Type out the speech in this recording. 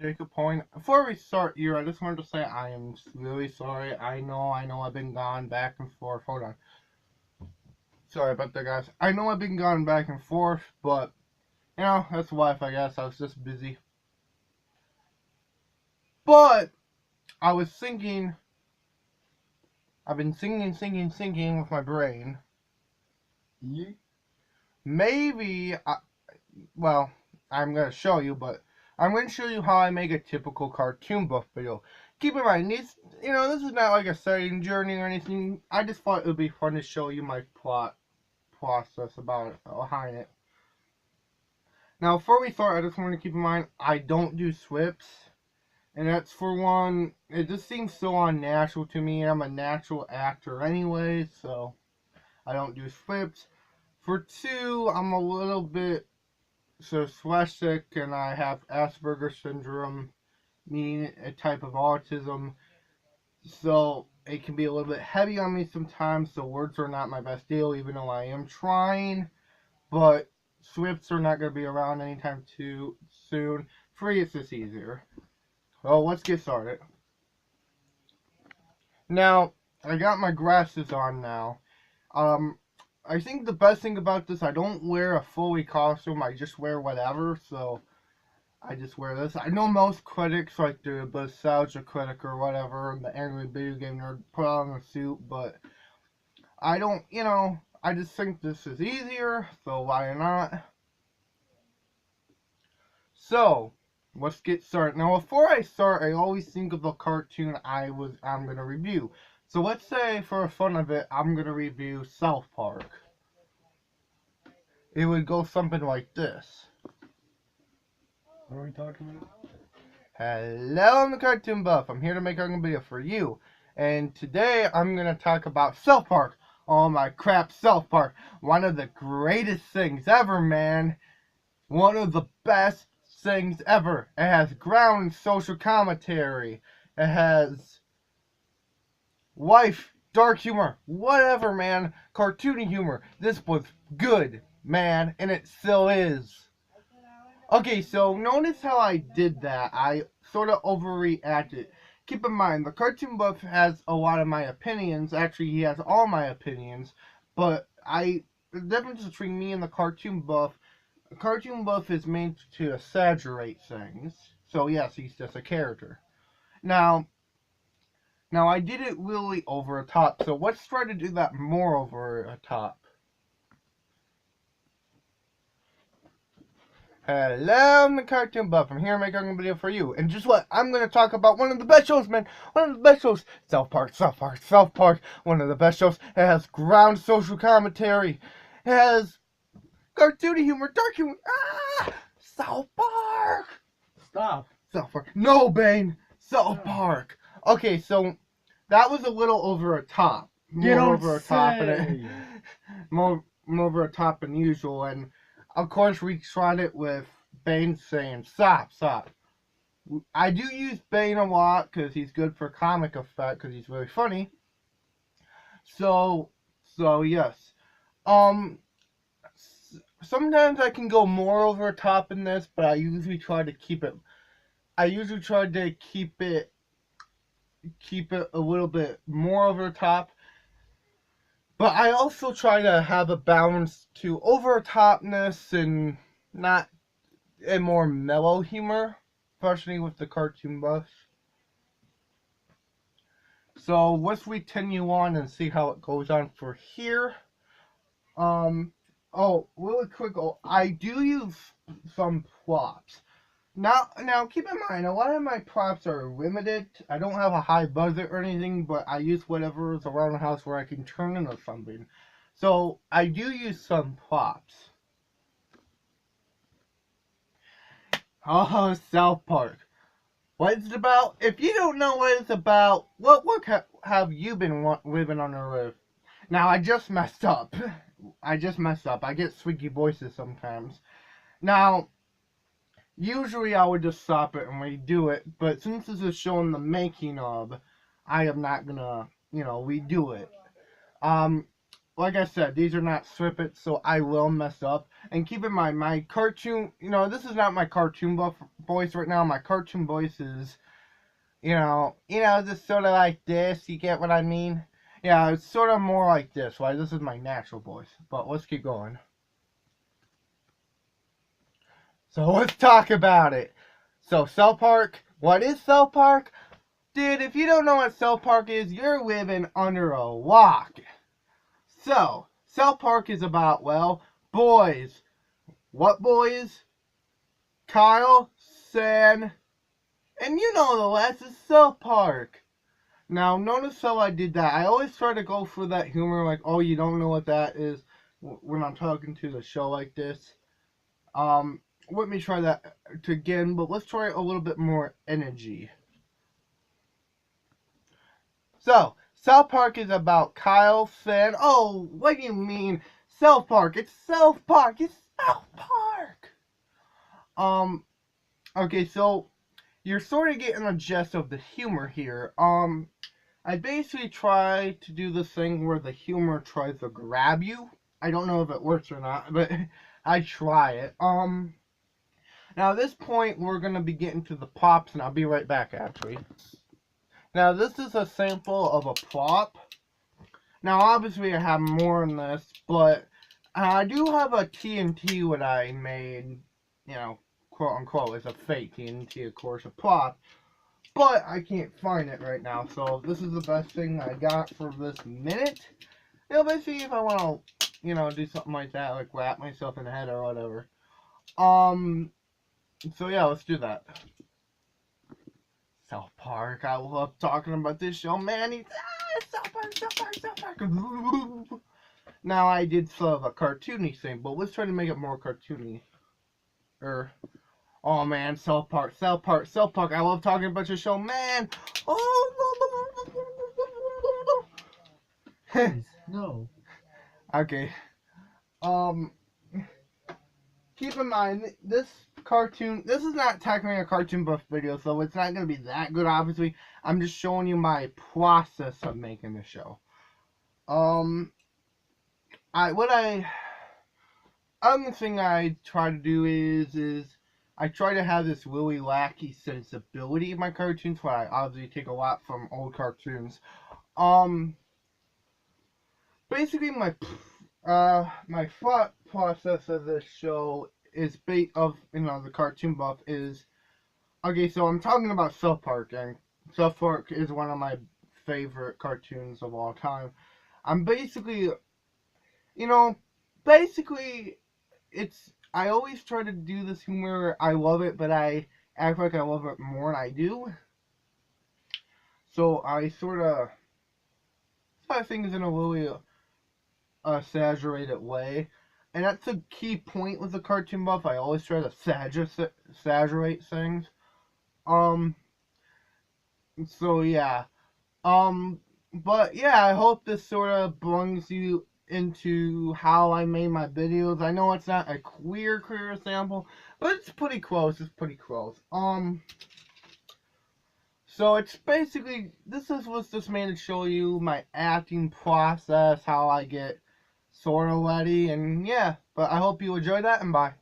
Jacob Point. Before we start here, I just wanted to say I am really sorry. I know I've been gone back and forth. Hold on. Sorry about that, guys. I know I've been gone back and forth, but, that's life, I guess. I was just busy. But, I was thinking, I've been thinking with my brain. Yeah. Maybe, well, I'm going to show you, but I'm going to show you how I make a typical cartoon buff video. Keep in mind, this is not like a studying journey or anything. I just thought it would be fun to show you my plot process about it, behind it. Now, before we start, I just want to keep in mind, I don't do swips. And that's for one, it just seems so unnatural to me. I'm a natural actor anyway, so I don't do swips. For two, I'm a little bit dyslexic and I have Asperger's syndrome, meaning a type of autism. So it can be a little bit heavy on me sometimes. The words are not my best deal, even though I am trying. But Swifts are not going to be around anytime too soon. Free is just easier. Well, let's get started. Now, I got my glasses on now. Um, I think the best thing about this, I don't wear a fully costume. I just wear whatever, so I just wear this. I know most critics, like the Nostalgia Critic or whatever, the Angry Video Game Nerd, put on a suit, but I don't, I just think this is easier, so why not? So, let's get started. Now, before I start, I always think of the cartoon I'm gonna review. So let's say, for the fun of it, I'm gonna review South Park. It would go something like this. What are we talking about? Hello, I'm the Cartoon Buff. I'm here to make a video for you. And today, I'm gonna talk about South Park. Oh my crap, South Park. One of the greatest things ever, man. One of the best things ever. It has ground social commentary. It has life, dark humor, whatever, man. Cartoony humor. This was good, man, and it still is. Okay, so notice how I did that. I sort of overreacted. Keep in mind, the Cartoon Buff has a lot of my opinions. Actually, he has all my opinions. But the difference between me and the Cartoon Buff, a Cartoon Buff is meant to exaggerate things. So yes, he's just a character. Now I did it really over a top. So let's try to do that more over a top. Hello, I'm the Cartoon Buff. I'm here to make a video for you. And just what? I'm going to talk about one of the best shows, man. One of the best shows. South Park, South Park, South Park. One of the best shows. It has ground social commentary. It has cartoony humor, dark humor. South Park. Stop. South Park. No, Bane. South Park. Okay, so that was a little over a top. You More don't over a top than say. more over a top than usual. And of course, we tried it with Bane saying, "Stop, stop." I do use Bane a lot because he's good for comic effect because he's really funny. So yes. Um, Sometimes I can go more over the top in this, but I usually try to keep it. I usually try to keep it a little bit more over the top. But I also try to have a balance to over topness and not a more mellow humor, especially with the Cartoon Buffs. So let's continue on and see how it goes on for here. Oh, really quick. Oh, I do use some props. Now, keep in mind, a lot of my props are limited. I don't have a high budget or anything, but I use whatever is around the house where I can turn into something. So, I do use some props. Oh, South Park. What is it about? If you don't know what it's about, what have you been living on the roof? Now, I just messed up. I get squeaky voices sometimes. Now, usually I would just stop it and redo it, but since this is showing the making of, I am not gonna, redo it. Um, like I said, these are not snippets, so I will mess up. And keep in mind, my cartoon, this is not my cartoon voice right now. My cartoon voice is, just sort of like this. You get what I mean? Yeah, it's sort of more like this, right? This is my natural voice. But let's keep going. So let's talk about it. So South Park, what is South Park? Dude, if you don't know what South Park is, you're living under a rock. So, South Park is about, well, boys. What boys? Kyle, San, and you know the rest is South Park. Now, notice how I did that. I always try to go for that humor, like, oh, you don't know what that is when I'm talking to the show like this. Let me try that again, but let's try a little bit more energy. So, South Park is about Kyle, San. Oh, what do you mean? South Park. It's South Park. It's South Park. Okay, so you're sort of getting a gist of the humor here. I basically try to do this thing where the humor tries to grab you. I don't know if it works or not, but I try it. Now at this point, we're going to be getting to the props, and I'll be right back, actually. Now, this is a sample of a prop. Now, obviously, I have more in this, but I do have a TNT what I made, quote unquote. It's a fake TNT, of course, a prop. But I can't find it right now, so this is the best thing I got for this minute. Basically, if I want to, do something like that, like wrap myself in the head or whatever. So yeah, let's do that. South Park, I love talking about this show, man. South Park. Now, I did sort of a cartoony thing, but let's try to make it more cartoony. Oh man, South Park. I love talking about your show, man. No. Okay. Keep in mind, this is not technically a cartoon buff video, so it's not going to be that good, obviously. I'm just showing you my process of making the show. Other thing I try to do is I try to have this really wacky sensibility in my cartoons, where I obviously take a lot from old cartoons. Basically, my thought process of this show is the cartoon buff is, okay, so I'm talking about South Park, and South Park is one of my favorite cartoons of all time. I'm basically, I always try to do this humor. I love it, but I act like I love it more than I do. So I sort of things in a really exaggerated way. And that's a key point with the cartoon buff. I always try to exaggerate things. So yeah. But yeah, I hope this sort of brings you into how I made my videos. I know it's not a clear example, but it's pretty close. So it's basically, this is what's just made to show you my acting process, how I get sort of ready, and yeah, but I hope you enjoy that, and bye.